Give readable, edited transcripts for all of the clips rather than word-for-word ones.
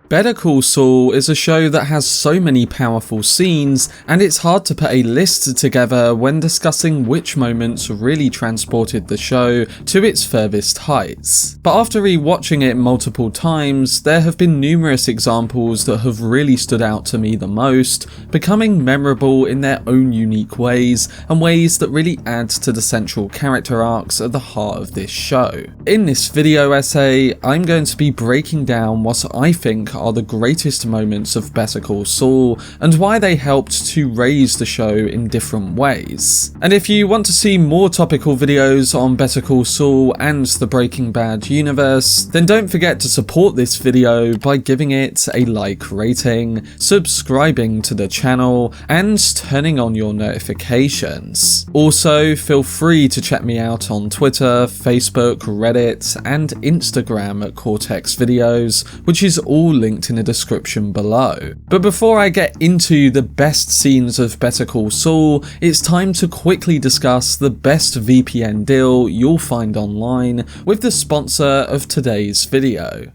Better Call Saul is a show that has so many powerful scenes, and it's hard to put a list together when discussing which moments really transported the show to its furthest heights. But after rewatching it multiple times, there have been numerous examples that have really stood out to me the most, becoming memorable in their own unique ways, and ways that really add to the central character arcs at the heart of this show. In this video essay, I'm going to be breaking down what I think are the greatest moments of Better Call Saul and why they helped to raise the show in different ways. And if you want to see more topical videos on Better Call Saul and the Breaking Bad universe, then don't forget to support this video by giving it a like rating, subscribing to the channel, and turning on your notifications. Also, feel free to check me out on Twitter, Facebook, Reddit, and Instagram at Cortex Videos, which is all linked in the description below. But before I get into the best scenes of Better Call Saul, it's time to quickly discuss the best VPN deal you'll find online with the sponsor of today's video.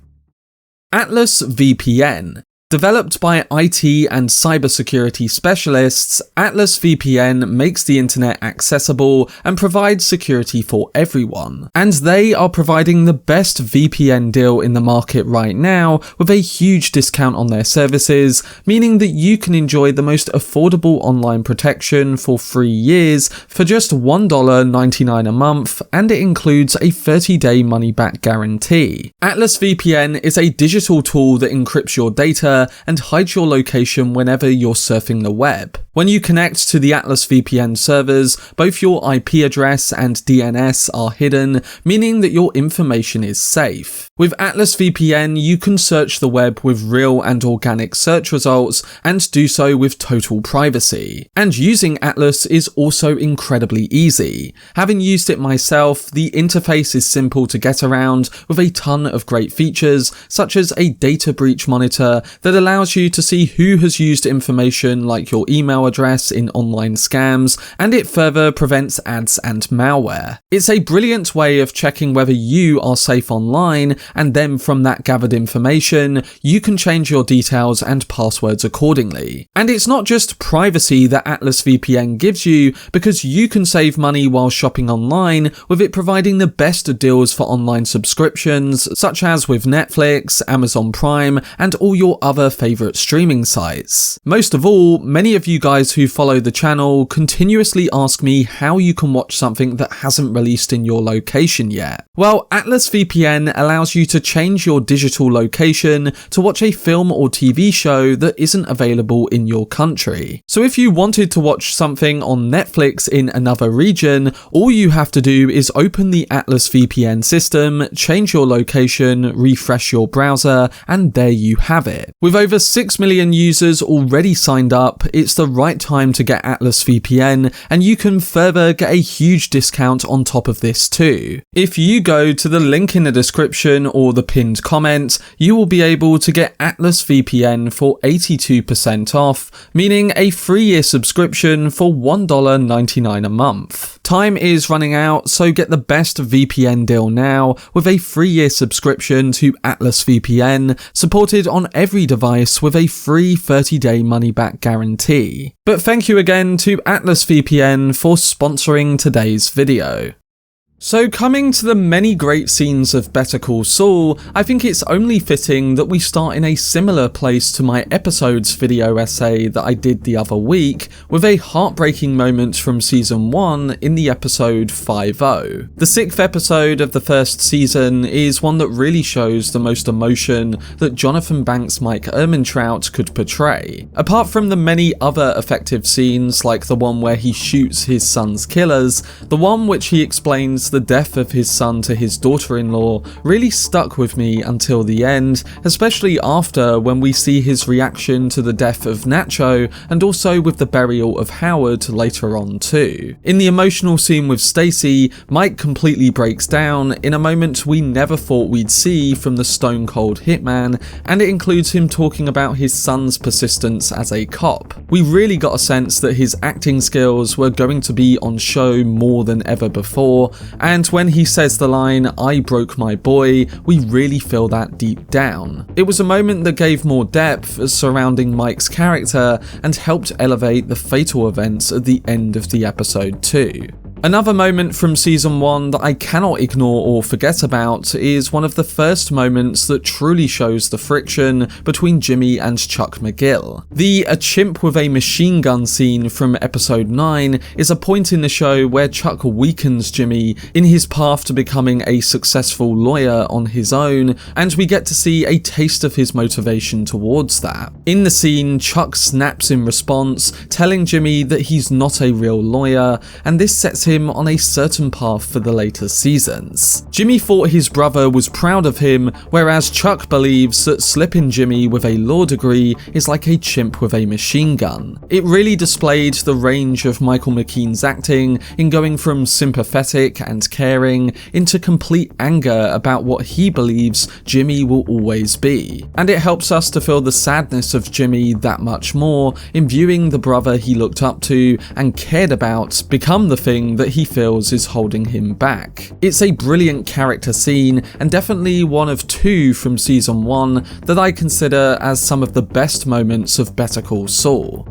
Atlas VPN. Developed by IT and cybersecurity specialists, Atlas VPN makes the internet accessible and provides security for everyone. And they are providing the best VPN deal in the market right now with a huge discount on their services, meaning that you can enjoy the most affordable online protection for 3 years for just $1.99 a month, and it includes a 30-day money-back guarantee. Atlas VPN is a digital tool that encrypts your data and hides your location whenever you're surfing the web. When you connect to the Atlas VPN servers, both your IP address and DNS are hidden, meaning that your information is safe. With Atlas VPN, you can search the web with real and organic search results and do so with total privacy. And using Atlas is also incredibly easy. Having used it myself, the interface is simple to get around with a ton of great features, such as a data breach monitor that allows you to see who has used information like your email address in online scams, and it further prevents ads and malware. It's a brilliant way of checking whether you are safe online, and then from that gathered information, you can change your details and passwords accordingly. And it's not just privacy that Atlas VPN gives you, because you can save money while shopping online, with it providing the best deals for online subscriptions, such as with Netflix, Amazon Prime, and all your other favourite streaming sites. Most of all, many of you guys who follow the channel continuously ask me how you can watch something that hasn't released in your location yet. Well, Atlas VPN allows you to change your digital location to watch a film or TV show that isn't available in your country. So if you wanted to watch something on Netflix in another region, all you have to do is open the Atlas VPN system, change your location, refresh your browser, and there you have it. With over 6 million users already signed up, it's the right time to get Atlas VPN, and you can further get a huge discount on top of this too. If you go to the link in the description or the pinned comment, you will be able to get Atlas VPN for 82% off, meaning a 3-year subscription for $1.99 a month. Time is running out, so get the best VPN deal now with a 3-year subscription to Atlas VPN, supported on every device with a free 30-day money-back guarantee. But thank you again to Atlas VPN for sponsoring today's video. So coming to the many great scenes of Better Call Saul, I think it's only fitting that we start in a similar place to my episodes video essay that I did the other week, with a heartbreaking moment from season 1 in the episode 5-0. The 6th episode of the first season is one that really shows the most emotion that Jonathan Banks' Mike Ehrmantraut could portray. Apart from the many other effective scenes like the one where he shoots his son's killers, the one which he explains explains the death of his son to his daughter-in-law really stuck with me until the end, especially after when we see his reaction to the death of Nacho and also with the burial of Howard later on too. In the emotional scene with Stacy, Mike completely breaks down in a moment we never thought we'd see from the stone cold hitman, and it includes him talking about his son's persistence as a cop. We really got a sense that his acting skills were going to be on show more than ever before, and when he says the line, "I broke my boy," we really feel that deep down. It was a moment that gave more depth surrounding Mike's character and helped elevate the fatal events at the end of the episode too. Another moment from season 1 that I cannot ignore or forget about is one of the first moments that truly shows the friction between Jimmy and Chuck McGill. The "a chimp with a machine gun" scene from episode 9 is a point in the show where Chuck weakens Jimmy in his path to becoming a successful lawyer on his own, and we get to see a taste of his motivation towards that. In the scene, Chuck snaps in response, telling Jimmy that he's not a real lawyer, and this sets him on a certain path for the later seasons. Jimmy thought his brother was proud of him, whereas Chuck believes that slipping Jimmy with a law degree is like a chimp with a machine gun. It really displayed the range of Michael McKean's acting in going from sympathetic and caring into complete anger about what he believes Jimmy will always be. And it helps us to feel the sadness of Jimmy that much more in viewing the brother he looked up to and cared about become the thing that he feels is holding him back. It's a brilliant character scene, and definitely one of 2 from season 1 that I consider as some of the best moments of Better Call Saul.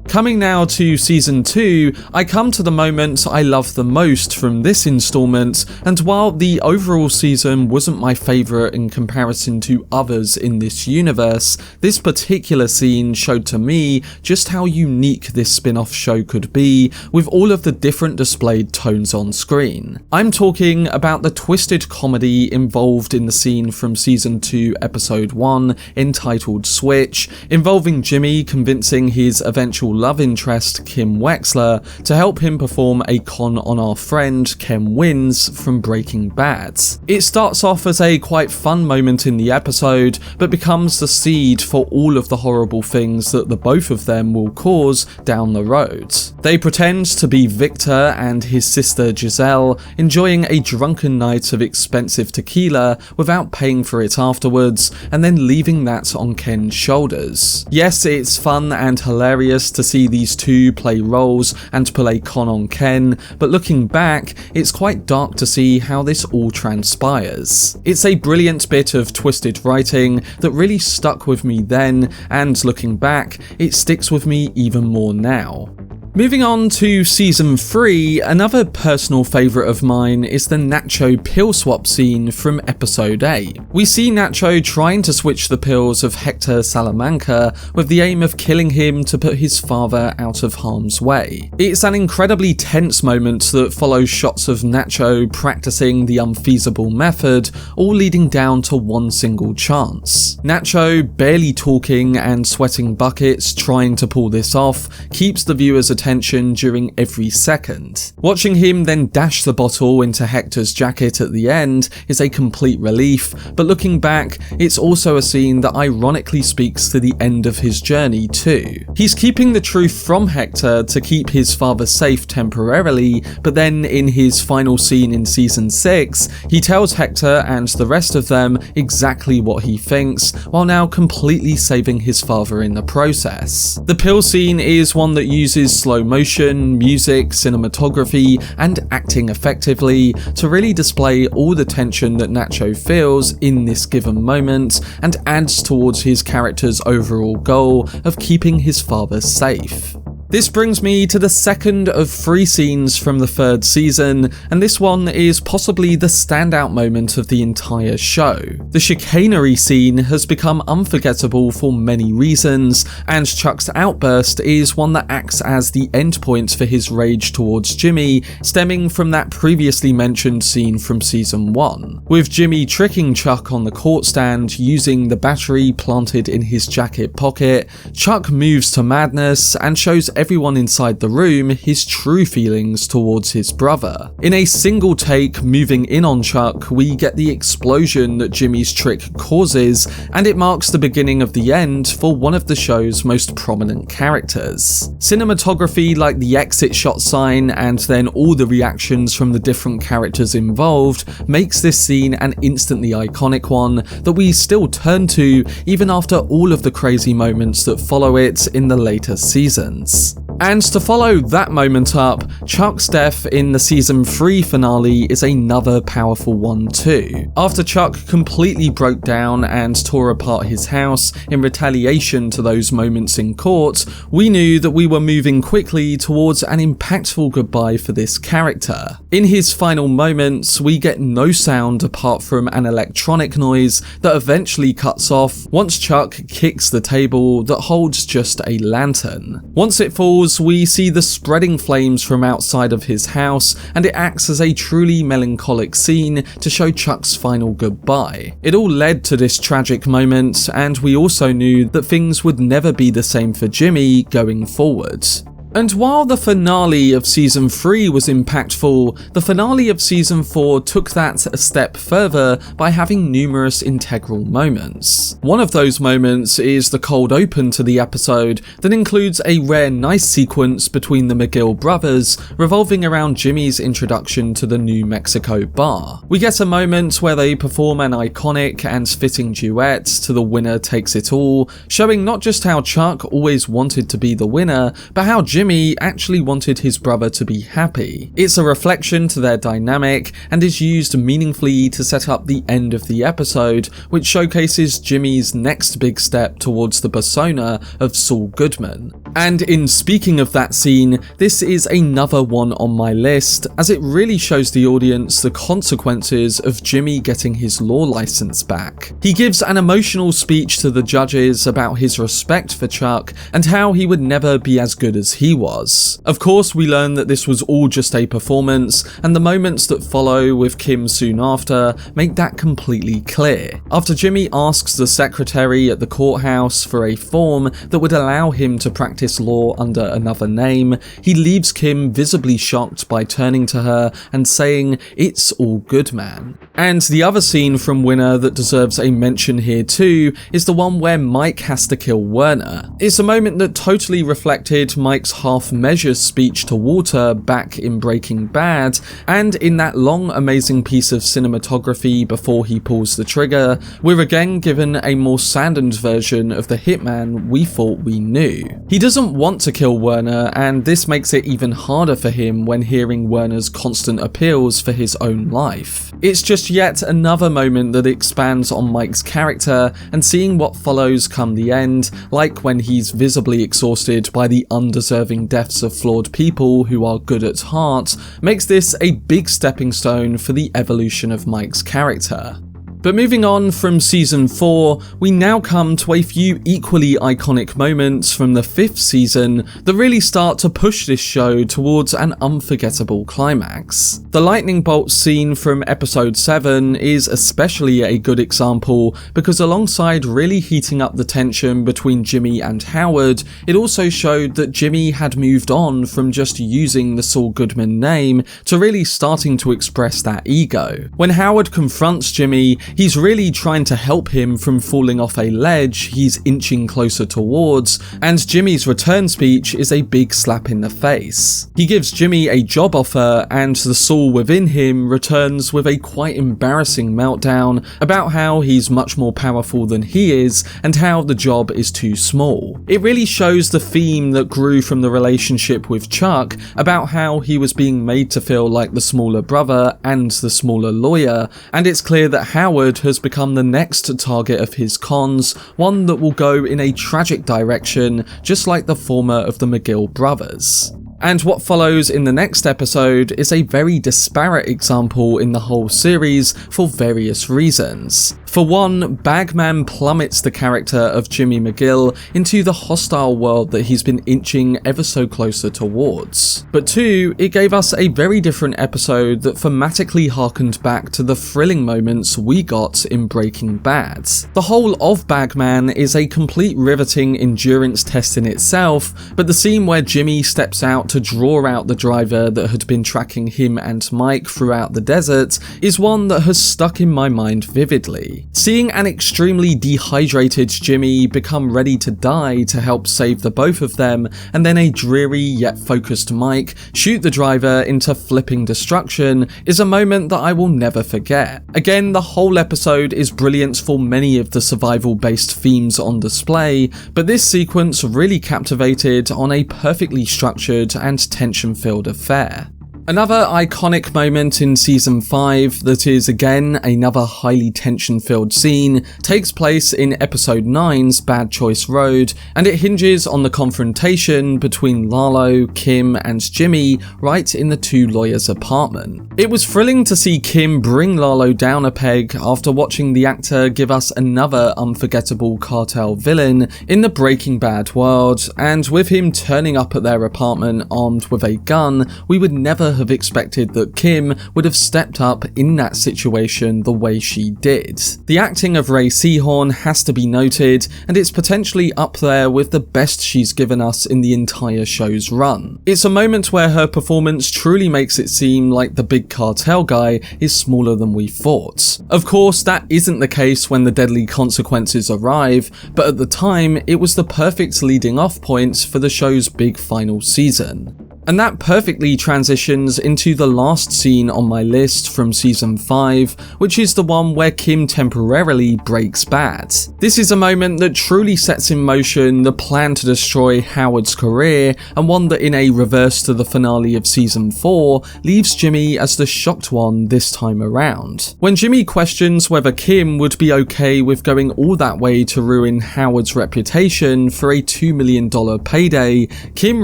Coming now to season 2, I come to the moment I love the most from this installment, and while the overall season wasn't my favourite in comparison to others in this universe, this particular scene showed to me just how unique this spin-off show could be, with all of the different displayed tones on screen. I'm talking about the twisted comedy involved in the scene from season 2 episode 1 entitled Switch, involving Jimmy convincing his eventual love interest Kim Wexler to help him perform a con on our friend Ken Wins from Breaking Bad. It starts off as a quite fun moment in the episode, but becomes the seed for all of the horrible things that the both of them will cause down the road. They pretend to be Victor and his sister Giselle, enjoying a drunken night of expensive tequila without paying for it afterwards, and then leaving that on Ken's shoulders. Yes, it's fun and hilarious to see these two play roles and pull a con on Ken, but looking back, it's quite dark to see how this all transpires. It's a brilliant bit of twisted writing that really stuck with me then, and looking back, it sticks with me even more now. Moving on to season 3, another personal favourite of mine is the Nacho pill swap scene from episode 8. We see Nacho trying to switch the pills of Hector Salamanca with the aim of killing him to put his father out of harm's way. It's an incredibly tense moment that follows shots of Nacho practicing the unfeasible method, all leading down to one single chance. Nacho, barely talking and sweating buckets trying to pull this off, keeps the viewer's attention during every second. Watching him then dash the bottle into Hector's jacket at the end is a complete relief, but looking back, it's also a scene that ironically speaks to the end of his journey too. He's keeping the truth from Hector to keep his father safe temporarily, but then in his final scene in season 6, he tells Hector and the rest of them exactly what he thinks, while now completely saving his father in the process. The pill scene is one that uses slow motion, music, cinematography, and acting effectively to really display all the tension that Nacho feels in this given moment, and adds towards his character's overall goal of keeping his father safe. This brings me to the second of 3 scenes from the 3rd season, and this one is possibly the standout moment of the entire show. The chicanery scene has become unforgettable for many reasons, and Chuck's outburst is one that acts as the endpoint for his rage towards Jimmy, stemming from that previously mentioned scene from season 1. With Jimmy tricking Chuck on the court stand using the battery planted in his jacket pocket, Chuck moves to madness and shows everyone inside the room his true feelings towards his brother. In a single take moving in on Chuck, we get the explosion that Jimmy's trick causes, and it marks the beginning of the end for one of the show's most prominent characters. Cinematography like the exit shot sign and then all the reactions from the different characters involved makes this scene an instantly iconic one that we still turn to even after all of the crazy moments that follow it in the later seasons. And to follow that moment up, Chuck's death in the season 3 finale is another powerful one too. After Chuck completely broke down and tore apart his house in retaliation to those moments in court, we knew that we were moving quickly towards an impactful goodbye for this character. In his final moments, we get no sound apart from an electronic noise that eventually cuts off once Chuck kicks the table that holds just a lantern. Once it falls, we see the spreading flames from outside of his house, and it acts as a truly melancholic scene to show Chuck's final goodbye. It all led to this tragic moment, and we also knew that things would never be the same for Jimmy going forward. And while the finale of Season 3 was impactful, the finale of Season 4 took that a step further by having numerous integral moments. One of those moments is the cold open to the episode that includes a rare nice sequence between the McGill brothers revolving around Jimmy's introduction to the New Mexico bar. We get a moment where they perform an iconic and fitting duet to The Winner Takes It All, showing not just how Chuck always wanted to be the winner, but how Jimmy actually wanted his brother to be happy. It's a reflection to their dynamic and is used meaningfully to set up the end of the episode, which showcases Jimmy's next big step towards the persona of Saul Goodman. And in speaking of that scene, this is another one on my list, as it really shows the audience the consequences of Jimmy getting his law license back. He gives an emotional speech to the judges about his respect for Chuck and how he would never be as good as he was. Of course, we learn that this was all just a performance, and the moments that follow with Kim soon after make that completely clear. After Jimmy asks the secretary at the courthouse for a form that would allow him to practice law under another name, he leaves Kim visibly shocked by turning to her and saying, "It's all good, man." And the other scene from Winner that deserves a mention here too is the one where Mike has to kill Werner. It's a moment that totally reflected Mike's half-measures speech to Walter back in Breaking Bad, and in that long amazing piece of cinematography before he pulls the trigger, we're again given a more sanded version of the hitman we thought we knew. He doesn't want to kill Werner, and this makes it even harder for him when hearing Werner's constant appeals for his own life. It's just yet another moment that expands on Mike's character, and seeing what follows come the end, like when he's visibly exhausted by the undeserving deaths of flawed people who are good at heart, makes this a big stepping stone for the evolution of Mike's character. But moving on from Season 4, we now come to a few equally iconic moments from the 5th season that really start to push this show towards an unforgettable climax. The lightning bolt scene from episode 7 is especially a good example because alongside really heating up the tension between Jimmy and Howard, it also showed that Jimmy had moved on from just using the Saul Goodman name to really starting to express that ego. When Howard confronts Jimmy, he's really trying to help him from falling off a ledge he's inching closer towards, and Jimmy's return speech is a big slap in the face. He gives Jimmy a job offer, and the Saul within him returns with a quite embarrassing meltdown about how he's much more powerful than he is and how the job is too small. It really shows the theme that grew from the relationship with Chuck about how he was being made to feel like the smaller brother and the smaller lawyer, and it's clear that Howard has become the next target of his cons, one that will go in a tragic direction, just like the former of the McGill brothers. And what follows in the next episode is a very disparate example in the whole series for various reasons. For one, Bagman plummets the character of Jimmy McGill into the hostile world that he's been inching ever so closer towards. But two, it gave us a very different episode that thematically harkened back to the thrilling moments we got in Breaking Bad. The whole of Bagman is a complete riveting endurance test in itself, but the scene where Jimmy steps out to draw out the driver that had been tracking him and Mike throughout the desert is one that has stuck in my mind vividly. Seeing an extremely dehydrated Jimmy become ready to die to help save the both of them, and then a dreary yet focused Mike shoot the driver into flipping destruction is a moment that I will never forget. Again, the whole episode is brilliant for many of the survival-based themes on display, but this sequence really captivated on a perfectly structured and tension-filled affair. Another iconic moment in Season 5 that is again another highly tension-filled scene takes place in Episode 9's Bad Choice Road, and it hinges on the confrontation between Lalo, Kim and Jimmy right in the two lawyers' apartment. It was thrilling to see Kim bring Lalo down a peg after watching the actor give us another unforgettable cartel villain in the Breaking Bad world, and with him turning up at their apartment armed with a gun, we would never have expected that Kim would have stepped up in that situation the way she did. The acting of Ray Seahorn has to be noted, and it's potentially up there with the best she's given us in the entire show's run. It's a moment where her performance truly makes it seem like the big cartel guy is smaller than we thought. Of course, that isn't the case when the deadly consequences arrive, but at the time, it was the perfect leading off point for the show's big final season. And that perfectly transitions into the last scene on my list from Season 5, which is the one where Kim temporarily breaks bad. This is a moment that truly sets in motion the plan to destroy Howard's career, and one that in a reverse to the finale of Season 4, leaves Jimmy as the shocked one this time around. When Jimmy questions whether Kim would be okay with going all that way to ruin Howard's reputation for a $2 million payday, Kim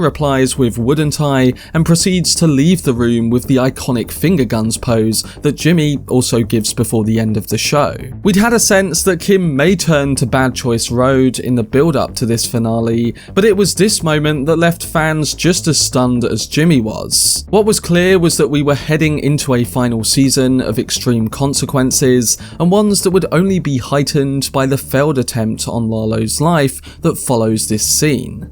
replies with "wouldn't I?" and proceeds to leave the room with the iconic finger guns pose that Jimmy also gives before the end of the show. We'd had a sense that Kim may turn to Bad Choice Road in the build-up to this finale, but it was this moment that left fans just as stunned as Jimmy was. What was clear was that we were heading into a final season of extreme consequences, and ones that would only be heightened by the failed attempt on Lalo's life that follows this scene.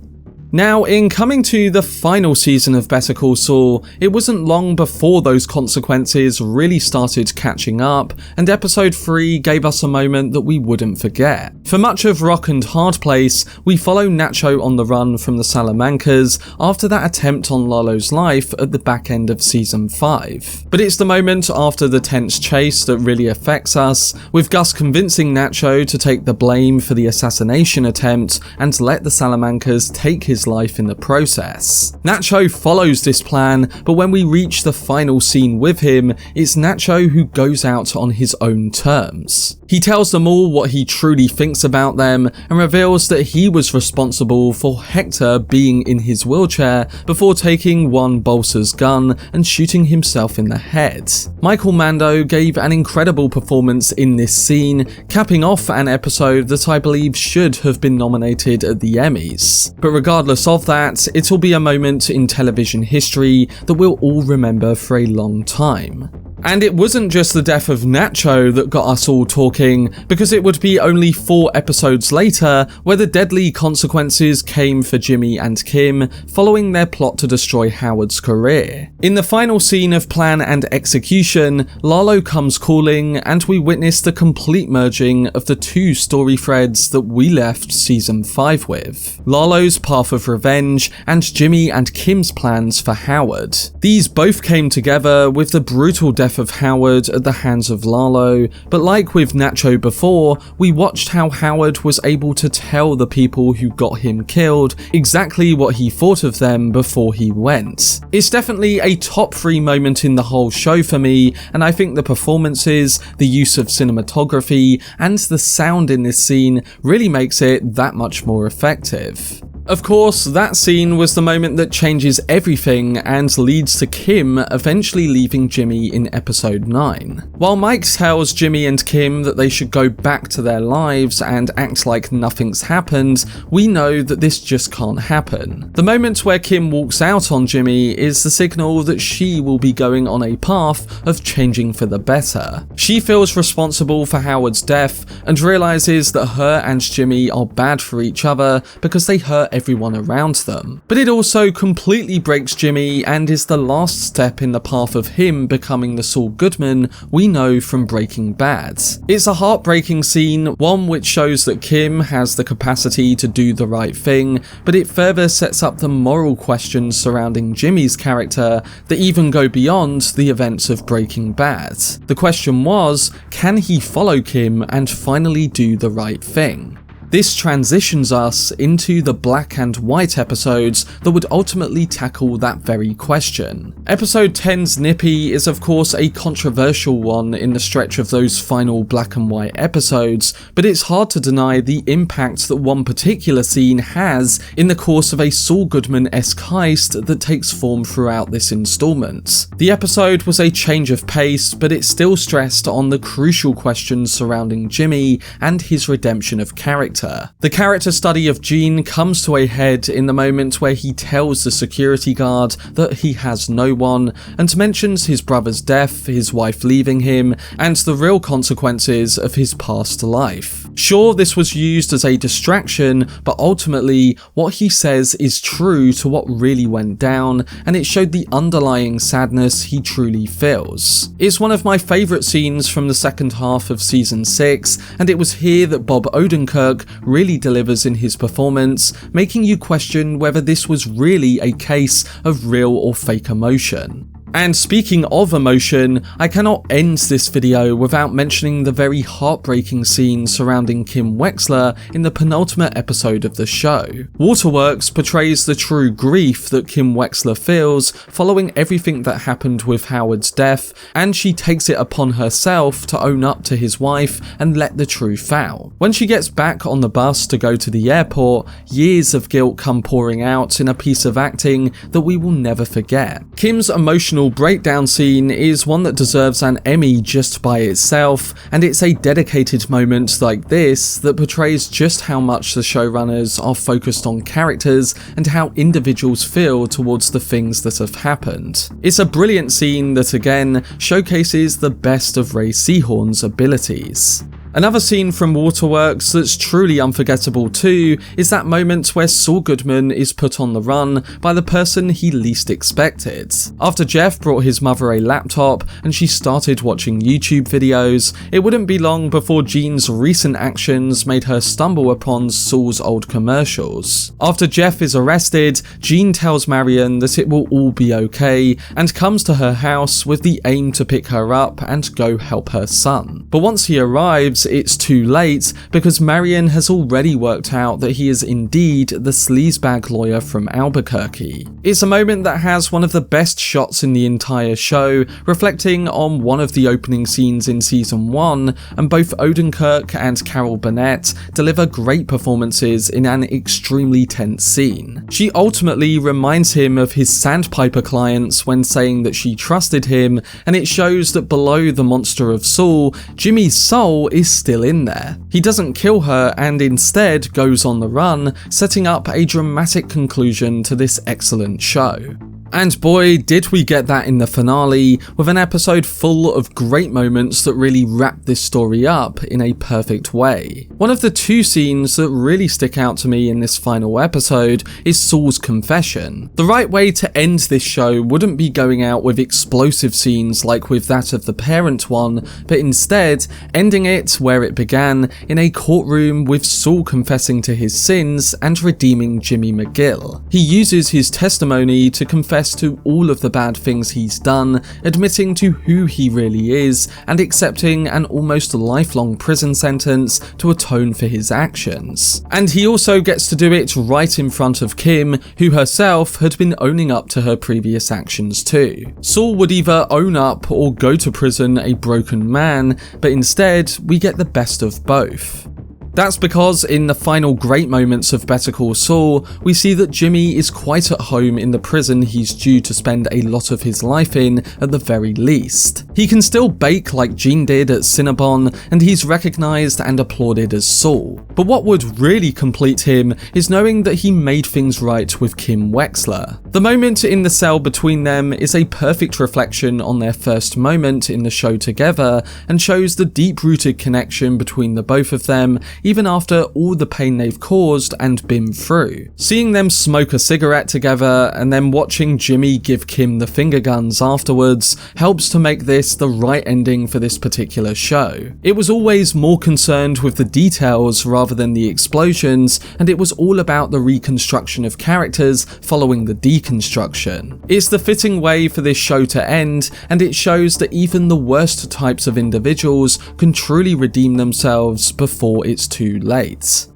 Now, in coming to the final season of Better Call Saul, it wasn't long before those consequences really started catching up, and episode 3 gave us a moment that we wouldn't forget. For much of Rock and Hard Place, we follow Nacho on the run from the Salamancas after that attempt on Lalo's life at the back end of Season 5. But it's the moment after the tense chase that really affects us, with Gus convincing Nacho to take the blame for the assassination attempt and let the Salamancas take his life in the process. Nacho follows this plan, but when we reach the final scene with him, it's Nacho who goes out on his own terms. He tells them all what he truly thinks about them and reveals that he was responsible for Hector being in his wheelchair before taking Juan Bolsa's gun and shooting himself in the head. Michael Mando gave an incredible performance in this scene, capping off an episode that I believe should have been nominated at the Emmys. But regardless of that, it'll be a moment in television history that we'll all remember for a long time. And it wasn't just the death of Nacho that got us all talking, because it would be only 4 episodes later where the deadly consequences came for Jimmy and Kim following their plot to destroy Howard's career. In the final scene of Plan and Execution, Lalo comes calling, and we witness the complete merging of the 2 story threads that we left Season 5 with: Lalo's path of revenge and Jimmy and Kim's plans for Howard. These both came together with the brutal death of Howard at the hands of Lalo, but like with Nacho before, we watched how Howard was able to tell the people who got him killed exactly what he thought of them before he went. It's definitely a top 3 moment in the whole show for me, and I think the performances, the use of cinematography, and the sound in this scene really makes it that much more effective. Of course, that scene was the moment that changes everything and leads to Kim eventually leaving Jimmy in episode 9. While Mike tells Jimmy and Kim that they should go back to their lives and act like nothing's happened, we know that this just can't happen. The moment where Kim walks out on Jimmy is the signal that she will be going on a path of changing for the better. She feels responsible for Howard's death and realizes that her and Jimmy are bad for each other because they hurt everyone around them. But it also completely breaks Jimmy and is the last step in the path of him becoming the Saul Goodman we know from Breaking Bad. It's a heartbreaking scene, one which shows that Kim has the capacity to do the right thing, but it further sets up the moral questions surrounding Jimmy's character that even go beyond the events of Breaking Bad. The question was, can he follow Kim and finally do the right thing? This transitions us into the black and white episodes that would ultimately tackle that very question. Episode 10's Nippy is of course a controversial one in the stretch of those final black and white episodes, but it's hard to deny the impact that one particular scene has in the course of a Saul Goodman-esque heist that takes form throughout this installment. The episode was a change of pace, but it still stressed on the crucial questions surrounding Jimmy and his redemption of character. The character study of Gene comes to a head in the moment where he tells the security guard that he has no one, and mentions his brother's death, his wife leaving him, and the real consequences of his past life. Sure, this was used as a distraction, but ultimately, what he says is true to what really went down, and it showed the underlying sadness he truly feels. It's one of my favourite scenes from the second half of season 6, and it was here that Bob Odenkirk really delivers in his performance, making you question whether this was really a case of real or fake emotion. And speaking of emotion, I cannot end this video without mentioning the very heartbreaking scene surrounding Kim Wexler in the penultimate episode of the show. Waterworks portrays the true grief that Kim Wexler feels following everything that happened with Howard's death, and she takes it upon herself to own up to his wife and let the truth out. When she gets back on the bus to go to the airport, years of guilt come pouring out in a piece of acting that we will never forget. Kim's emotional breakdown scene is one that deserves an Emmy just by itself, and it's a dedicated moment like this that portrays just how much the showrunners are focused on characters and how individuals feel towards the things that have happened. It's a brilliant scene that again showcases the best of Ray Seahorn's abilities. Another scene from Waterworks that's truly unforgettable too is that moment where Saul Goodman is put on the run by the person he least expected. After Jeff brought his mother a laptop and she started watching YouTube videos, it wouldn't be long before Gene's recent actions made her stumble upon Saul's old commercials. After Jeff is arrested, Gene tells Marion that it will all be okay and comes to her house with the aim to pick her up and go help her son. But once he arrives, it's too late because Marion has already worked out that he is indeed the sleazebag lawyer from Albuquerque. It's a moment that has one of the best shots in the entire show, reflecting on one of the opening scenes in season 1, and both Odenkirk and Carol Burnett deliver great performances in an extremely tense scene. She ultimately reminds him of his sandpiper clients when saying that she trusted him, and it shows that below the monster of Saul, Jimmy's soul is still in there. He doesn't kill her and instead goes on the run, setting up a dramatic conclusion to this excellent show. And boy, did we get that in the finale, with an episode full of great moments that really wrap this story up in a perfect way. One of the two scenes that really stick out to me in this final episode is Saul's confession. The right way to end this show wouldn't be going out with explosive scenes like with that of the parent one, but instead ending it where it began, in a courtroom with Saul confessing to his sins and redeeming Jimmy McGill. He uses his testimony to confess to all of the bad things he's done, admitting to who he really is, and accepting an almost lifelong prison sentence to atone for his actions. And he also gets to do it right in front of Kim, who herself had been owning up to her previous actions too. Saul would either own up or go to prison a broken man, but instead we get the best of both. That's because in the final great moments of Better Call Saul, we see that Jimmy is quite at home in the prison he's due to spend a lot of his life in at the very least. He can still bake like Gene did at Cinnabon, and he's recognised and applauded as Saul. But what would really complete him is knowing that he made things right with Kim Wexler. The moment in the cell between them is a perfect reflection on their first moment in the show together, and shows the deep-rooted connection between the both of them, even after all the pain they've caused and been through. Seeing them smoke a cigarette together and then watching Jimmy give Kim the finger guns afterwards helps to make this the right ending for this particular show. It was always more concerned with the details rather than the explosions, and it was all about the reconstruction of characters following the deconstruction. It's the fitting way for this show to end, and it shows that even the worst types of individuals can truly redeem themselves before it's too late.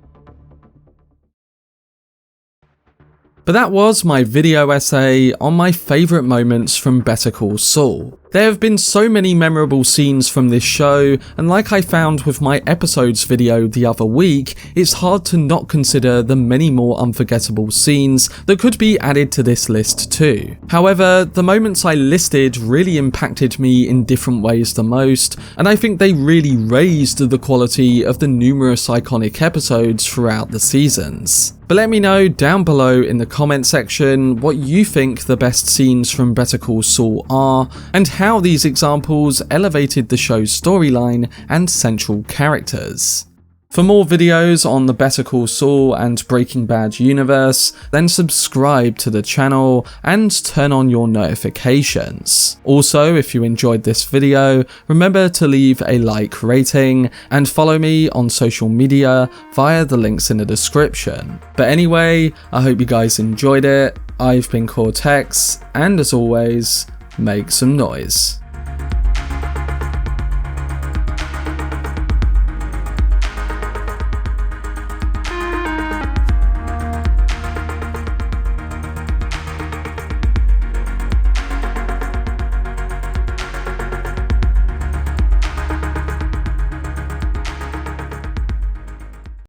But that was my video essay on my favourite moments from Better Call Saul. There have been so many memorable scenes from this show, and like I found with my episodes video the other week, it's hard to not consider the many more unforgettable scenes that could be added to this list too. However, the moments I listed really impacted me in different ways the most, and I think they really raised the quality of the numerous iconic episodes throughout the seasons. But let me know down below in the comment section what you think the best scenes from Better Call Saul are, and how these examples elevated the show's storyline and central characters. For more videos on the Better Call Saul and Breaking Bad universe, then subscribe to the channel and turn on your notifications. Also, if you enjoyed this video, remember to leave a like rating and follow me on social media via the links in the description. But anyway, I hope you guys enjoyed it. I've been Cortex, and as always, make some noise.